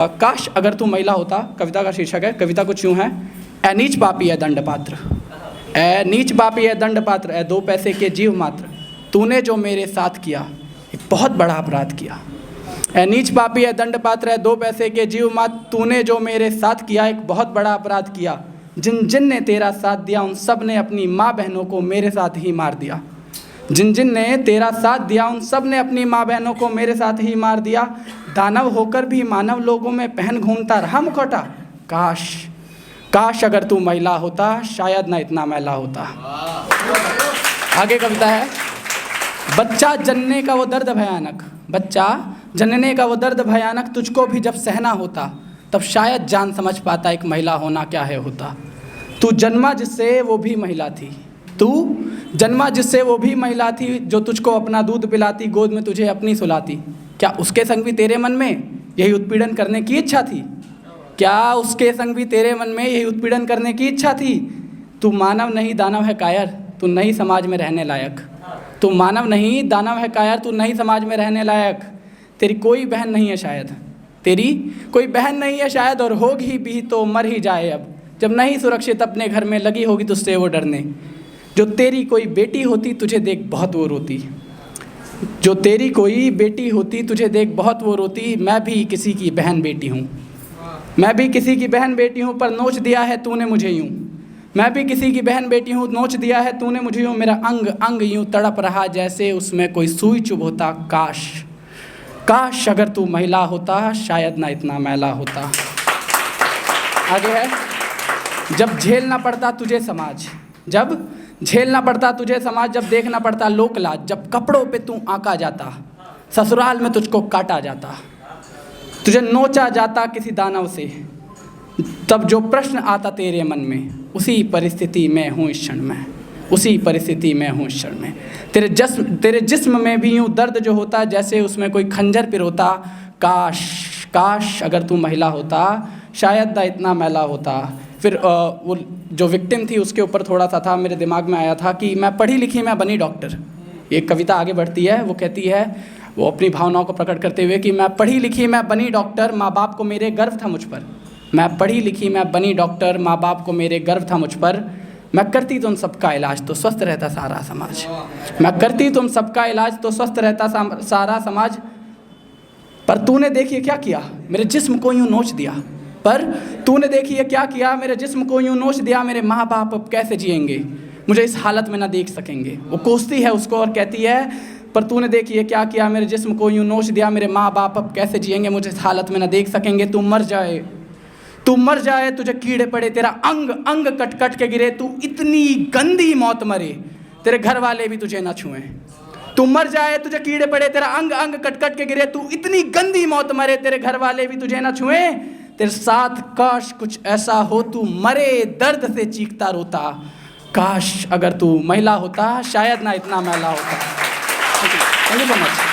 काश अगर तू महिला होता, कविता का शीर्षक है। कविता कुछ यूँ है। ए नीच पापी है दंड पात्र, ए नीच पापी है दंड पात्र, ए 2 पैसे के जीव मात्र, तूने जो मेरे साथ किया एक बहुत बड़ा अपराध किया। ए नीच पापी है दंड पात्र, है 2 पैसे के जीव मात्र, तूने जो मेरे साथ किया एक बहुत बड़ा अपराध किया। जिन जिन ने तेरा साथ दिया उन सब ने अपनी माँ बहनों को मेरे साथ ही मार दिया। जिन जिन ने तेरा साथ दिया उन सब ने अपनी माँ बहनों को मेरे साथ ही मार दिया। दानव होकर भी मानव लोगों में पहन घूमता रहा मुखौटा, काश काश अगर तू महिला होता, शायद ना इतना मैला होता। आगे कविता है। बच्चा जनने का वो दर्द भयानक, बच्चा जनने का वो दर्द भयानक, तुझको भी जब सहना होता तब शायद जान समझ पाता एक महिला होना क्या है होता। तू जन्मा जिससे वो भी महिला थी, तू जन्मा जिससे वो भी महिला थी, जो तुझको अपना दूध पिलाती, गोद में तुझे अपनी सुलाती। क्या उसके संग भी तेरे मन में यही उत्पीड़न करने की इच्छा थी? क्या उसके संग भी तेरे मन में यही उत्पीड़न करने की इच्छा थी? तू मानव नहीं दानव है कायर, तू नहीं समाज में रहने लायक। तू मानव नहीं दानव है कायर, तू नहीं समाज में रहने लायक। तेरी कोई बहन नहीं है शायद, तेरी कोई बहन नहीं है शायद, और होगी भी तो मर ही जाए अब, जब नहीं सुरक्षित अपने घर में लगी होगी तुझसे वो डरने। जो तेरी कोई बेटी होती तुझे देख बहुत वो रोती, जो तेरी कोई बेटी होती तुझे देख बहुत वो रोती। मैं भी किसी की बहन बेटी हूँ, मैं भी किसी की बहन बेटी हूँ, पर नोच दिया है तूने मुझे यूँ। मैं भी किसी की बहन बेटी हूँ, नोच दिया है तूने मुझे यूँ। मेरा अंग अंग यूँ तड़प रहा जैसे उसमें कोई सुई चुभ होता, काश काश अगर तू महिला होता, शायद ना इतना मैला होता। आगे है। जब झेलना पड़ता तुझे समाज, जब झेलना पड़ता तुझे समाज, जब देखना पड़ता लोक लाज, जब कपड़ों पे तू आका जाता, ससुराल में तुझको काटा जाता, तुझे नोचा जाता किसी दानव से, तब जो प्रश्न आता तेरे मन में, उसी परिस्थिति में हूँ इस क्षण में, उसी परिस्थिति में हूँ इस क्षण में। तेरे जिस्म में भी यूँ दर्द जो होता जैसे उसमें कोई खंजर पिरोता। काश काश अगर तू महिला होता, शायद ना इतना मैला होता। फिर वो जो विक्टिम थी उसके ऊपर थोड़ा सा था, मेरे दिमाग में आया था कि मैं पढ़ी लिखी मैं बनी डॉक्टर। ये कविता आगे बढ़ती है, वो कहती है, वो अपनी भावनाओं को प्रकट करते हुए कि मैं पढ़ी लिखी मैं बनी डॉक्टर, माँ बाप को मेरे गर्व था मुझ पर। मैं पढ़ी लिखी मैं बनी डॉक्टर, माँ बाप को मेरे गर्व था मुझ पर। मैं करती तुम सबका इलाज तो स्वस्थ रहता सारा समाज, मैं करती तुम सबका इलाज तो स्वस्थ रहता सारा समाज। पर तूने देखिए क्या किया, मेरे जिस्म को यूँ नोच दिया। पर तूने देखिए क्या किया, मेरे जिस्म को यूँ नोच दिया। मेरे माँ बाप अब कैसे जिएंगे, मुझे इस हालत में ना देख सकेंगे। वो कोसती है उसको और कहती है, पर तूने देखिए क्या किया, मेरे जिस्म को यूँ नोच दिया। मेरे माँ बाप अब कैसे जिएंगे, मुझे इस हालत में ना देख सकेंगे। तू मर जाए, तू मर जाए, तुझे कीड़े पड़े, तेरा अंग अंग कट कट के गिरे, तू इतनी गंदी मौत मरे, तेरे घर वाले भी तुझे ना छुएं। तू मर जाए, तुझे कीड़े पड़े, तेरा अंग अंग कट कट के गिरे, तू इतनी गंदी मौत मरे, तेरे घर वाले भी तुझे ना छुएं। तेरे साथ काश कुछ ऐसा हो, तू मरे दर्द से चीखता रोता। काश अगर तू महिला होता, शायद ना इतना मैला होता। Thank you so much.